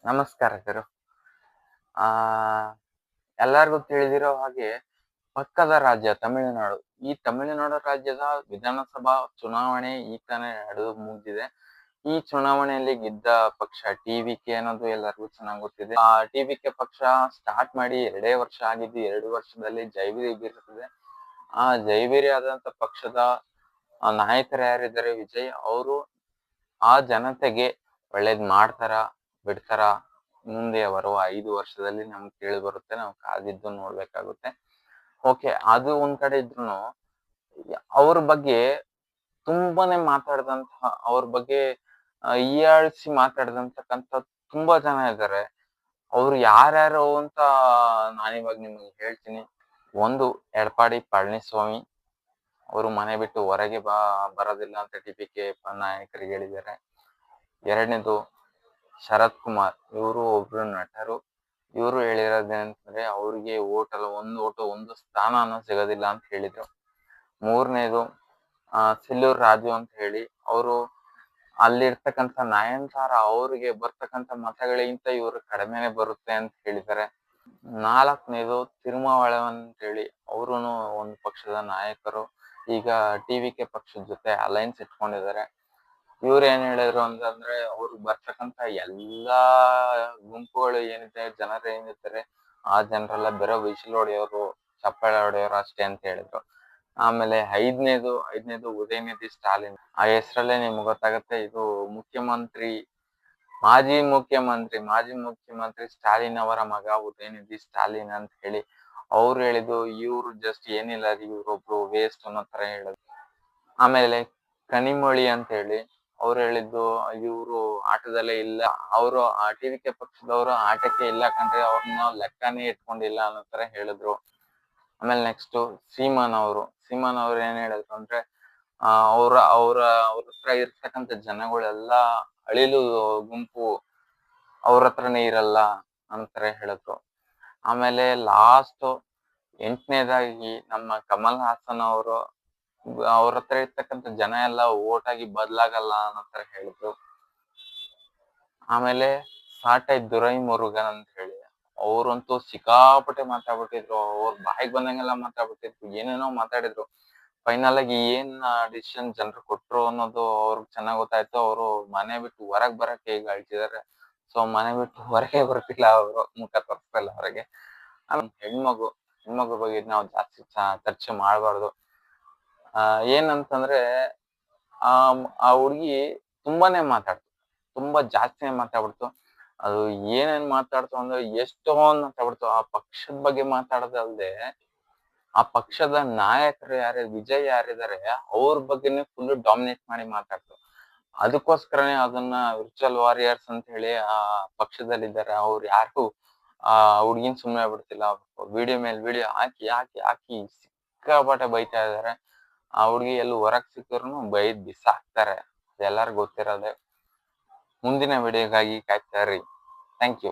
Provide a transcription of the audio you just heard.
ನಮಸ್ಕಾರ ಸರ್. ಆ ಎಲ್ಲರಿಗೂ ತಿಳಿದಿರೋ ಹಾಗೆ ಪಕ್ಕದ ರಾಜ್ಯ ತಮಿಳುನಾಡು. ಈ ತಮಿಳುನಾಡು ರಾಜ್ಯದ ವಿಧಾನಸಭಾ ಚುನಾವಣೆ ಈಗ ತಾನೇ ನಡೆದು ಮುಗ್ದಿದೆ. ಈ ಚುನಾವಣೆಯಲ್ಲಿ ಗೆದ್ದ ಪಕ್ಷ ಟಿ.ವಿ.ಕೆ ಅನ್ನೋದು ಎಲ್ಲರಿಗೂ ಚೆನ್ನಾಗಿ ಗೊತ್ತಿದೆ. ಆ ಟಿ.ವಿ.ಕೆ ಪಕ್ಷ ಸ್ಟಾರ್ಟ್ ಮಾಡಿ 2 ವರ್ಷ ಆಗಿದ್ದು, 2 ವರ್ಷದಲ್ಲಿ ಜೈವಿರಿ ಬೀರುತ್ತದೆ. ಆ ಜೈವಿರಿ ಆದಂತ ಪಕ್ಷದ ನಾಯಕರು ಯಾರಿದ್ದಾರೆ ವಿಜಯ್ ಅವರು ಆ ಜನತೆಗೆ ಒಳ್ಳೇದ್ ಮಾಡ್ತಾರ ಬಿಡ್ತಾರ ಮುಂದೆ ಬರುವ 5 ವರ್ಷದಲ್ಲಿ ನಮ್ಗೆ ಕೇಳಿ ಬರುತ್ತೆ. ನಾವು ಕಾದಿದ್ದು ನೋಡ್ಬೇಕಾಗುತ್ತೆ. ಓಕೆ, ಅದು ಒಂದ್ ಕಡೆ ಇದ್ರುನು ಅವ್ರ ಬಗ್ಗೆ ತುಂಬಾನೇ ಮಾತಾಡ್ದಂತಹ ಅವ್ರ ಬಗ್ಗೆ ಹೀಯಾಳಿಸಿ ಮಾತಾಡ್ದಂತಕ್ಕಂಥ ತುಂಬಾ ಜನ ಇದ್ದಾರೆ. ಅವ್ರು ಯಾರ್ಯಾರು ಅಂತ ನಾನಿವಾಗ ನಿಮ್ಗೆ ಹೇಳ್ತೀನಿ. ಒಂದು, ಎಡಪ್ಪಾಡಿ ಪಳನಿಸ್ವಾಮಿ. ಅವರು ಮನೆ ಬಿಟ್ಟು ಹೊರಗೆ ಬರೋದಿಲ್ಲ ಅಂತ ಟಿ.ವಿ.ಕೆ ನಾಯಕರಿಗೆ ಹೇಳಿದ್ದಾರೆ. ಎರಡನೇದು, ಶರತ್ ಕುಮಾರ್. ಇವರು ಒಬ್ರು ನಟರು. ಇವರು ಹೇಳಿರೋದೇನಂತಂದ್ರೆ ಅವ್ರಿಗೆ ಒಂದು ಓಟು ಒಂದು ಸ್ಥಾನನೂ ಸಿಗೋದಿಲ್ಲ ಅಂತ ಹೇಳಿದ್ರು. ಮೂರನೇದು, ಸಿಲ್ಲೂರ್ ರಾಜು ಅಂತ ಹೇಳಿ, ಅವರು ಅಲ್ಲಿರ್ತಕ್ಕಂಥ ನಯನತಾರ ಅವ್ರಿಗೆ ಬರ್ತಕ್ಕಂಥ ಮತಗಳಿಗಿಂತ ಇವ್ರು ಕಡಿಮೆನೆ ಬರುತ್ತೆ ಅಂತ ಹೇಳಿದ್ದಾರೆ. ನಾಲ್ಕನೇದು, ತಿರುಮಾವಳವನ್ ಅಂತ ಹೇಳಿ, ಅವರುನು ಒಂದು ಪಕ್ಷದ ನಾಯಕರು. ಈಗ ಟಿ.ವಿ.ಕೆ ಪಕ್ಷದ ಜೊತೆ ಅಲೈನ್ಸ್ ಇಟ್ಕೊಂಡಿದ್ದಾರೆ. ಇವ್ರು ಏನ್ ಹೇಳಿದ್ರು ಅಂತಂದ್ರೆ ಅವ್ರಿಗೆ ಬರ್ತಕ್ಕಂಥ ಎಲ್ಲಾ ಗುಂಪುಗಳು ಏನಿದೆ, ಜನರು ಏನಿರ್ತಾರೆ, ಆ ಜನರೆಲ್ಲ ಬರೋ ವಿಸಿಲ್ ಹೊಡೆಯೋರು, ಚಪ್ಪಾಳೆ ಹೊಡೆಯೋರು ಅಷ್ಟೇ ಅಂತ ಹೇಳಿದ್ರು. ಆಮೇಲೆ ಐದನೇದು ಉದಯನಿಧಿ ಸ್ಟಾಲಿನ್. ಆ ಹೆಸರಲ್ಲೇ ನಿಮ್ಗೆ ಗೊತ್ತಾಗುತ್ತೆ, ಇದು ಮಾಜಿ ಮುಖ್ಯಮಂತ್ರಿ ಸ್ಟಾಲಿನ್ ಅವರ ಮಗ ಉದಯನಿಧಿ ಸ್ಟಾಲಿನ್ ಅಂತ ಹೇಳಿ ಅವ್ರು ಹೇಳಿದ್ದು. ಇವ್ರು ಜಸ್ಟ್ ಏನಿಲ್ಲ ರೀ, ಇವ್ರೊಬ್ರು ವೇಸ್ಟ್ ಅನ್ನೋ ತರ ಹೇಳಿದ್ರು. ಆಮೇಲೆ ಕನಿಮೊಳಿ ಅಂತ ಹೇಳಿ ಅವ್ರು ಹೇಳಿದ್ದು, ಇವ್ರು ಆಟದಲ್ಲೇ ಇಲ್ಲ, ಅವರು ಆ ಟಿ.ವಿ.ಕೆ ಪಕ್ಷದವರು ಆಟಕ್ಕೆ ಇಲ್ಲ ಕಂಡ್ರೆ ಅವ್ರನ್ನ ಲೆಕ್ಕನೇ ಇಟ್ಕೊಂಡಿಲ್ಲ ಅನ್ನೋ ತರ ಹೇಳಿದ್ರು. ಆಮೇಲೆ ನೆಕ್ಸ್ಟ್ ಸೀಮಾನ್ ಅವ್ರು ಏನ್ ಹೇಳಿದ್ರು ಅಂದ್ರೆ ಅವ್ರ ಹತ್ರ ಇರ್ತಕ್ಕಂಥ ಜನಗಳೆಲ್ಲ ಅಳಿಲು ಗುಂಪು, ಅವ್ರ ಹತ್ರನೇ ಇರಲ್ಲ ಅಂತಾರೆ ಹೇಳಿದ್ರು. ಆಮೇಲೆ ಲಾಸ್ಟ್ 8ನೇದಾಗಿ ನಮ್ಮ ಕಮಲ್ ಹಾಸನ್ ಅವರು, ಅವ್ರ ಹತ್ರ ಇರ್ತಕ್ಕಂಥ ಜನ ಎಲ್ಲ ಓಟಾಗಿ ಬದ್ಲಾಗಲ್ಲ ಅನ್ನೋ ತರ ಹೇಳಿದ್ರು. ಆಮೇಲೆ ಸಾಟೈ ದುರೈ ಮುರುಗನ್ ಅಂತ ಹೇಳಿ, ಅವ್ರಂತೂ ಸಿಕ್ಕಾಪಟ್ಟೆ ಮಾತಾಡ್ಬಿಟ್ಟಿದ್ರು. ಅವ್ರ ಬಾಯಿಗೆ ಬಂದಂಗೆಲ್ಲ ಮಾತಾಡ್ಬಿಟ್ಟಿದ್ರು, ಏನೇನೋ ಮಾತಾಡಿದ್ರು. ಫೈನಲ್ ಆಗಿ ಏನ್ ಡಿಸಿಷನ್ ಜನರು ಕೊಟ್ರು ಅನ್ನೋದು ಅವ್ರಿಗೆ ಚೆನ್ನಾಗ್ ಗೊತ್ತಾಯ್ತು. ಅವರು ಮನೆ ಬಿಟ್ಟು ಹೊರಗ್ ಬರಕ್ಕೆ ಈಗ ಅಳ್ತಿದಾರೆ. ಸೊ ಮನೆ ಬಿಟ್ಟು ಹೊರಗೆ ಬರ್ತಿಲ್ಲ, ಅವರು ಮುಖ ತೋರಿಸ್ತಿಲ್ಲ ಹೊರಗೆ. ಆಮೇಲೆ ಹೆಣ್ಮಗು ಬಗ್ಗೆ ನಾವು ಜಾಸ್ತಿ ಚರ್ಚೆ ಮಾಡಬಾರ್ದು. ಏನಂತಂದ್ರೆ ಆ ಹುಡ್ಗಿ ತುಂಬಾನೇ ತುಂಬಾ ಜಾಸ್ತಿನೇ ಮಾತಾಡ್ಬಿಡ್ತು. ಅದು ಏನೇನ್ ಮಾತಾಡ್ತು ಅಂದ್ರೆ ಎಷ್ಟೊಂದ್ ಮಾತಾಡ್ಬಿಡ್ತು. ಆ ಪಕ್ಷದ ಬಗ್ಗೆ ಮಾತಾಡೋದಲ್ದೆ, ಆ ಪಕ್ಷದ ನಾಯಕರು ವಿಜಯ್ ಯಾರಿದ್ದಾರೆ ಅವ್ರ ಬಗ್ಗೆನೇ ಫುಲ್ ಡಾಮಿನೇಟ್ ಮಾಡಿ ಮಾತಾಡ್ತು. ಅದಕ್ಕೋಸ್ಕರನೇ ಅದನ್ನ ವಿರ್ಚುವಲ್ ವಾರಿಯರ್ಸ್ ಅಂತ ಹೇಳಿ ಆ ಪಕ್ಷದಲ್ಲಿದ್ದಾರೆ. ಅವ್ರು ಯಾರು ಆ ಹುಡ್ಗಿನ್ ಸುಮ್ನೆ ಬಿಡ್ತಿಲ್ಲ. ವಿಡಿಯೋ ಮೇಲೆ ವಿಡಿಯೋ ಹಾಕಿ ಸಿಕ್ಕಾಪಟ್ಟೆ ಬೈತಾ ಇದಾರೆ. ಆ ಹುಡ್ಗಿ ಎಲ್ಲಿ ಹೊರಗ್ ಸಿಕ್ಕರು ಬೈದ್ ಬಿಸಾಕ್ತಾರೆ. ಎಲ್ಲಾರ್ಗು ಗೊತ್ತಿರೋದೆ. ಮುಂದಿನ ವಿಡಿಯೋಗಾಗಿ ಕಾಯ್ತಾ ಇರಿ. Thank you.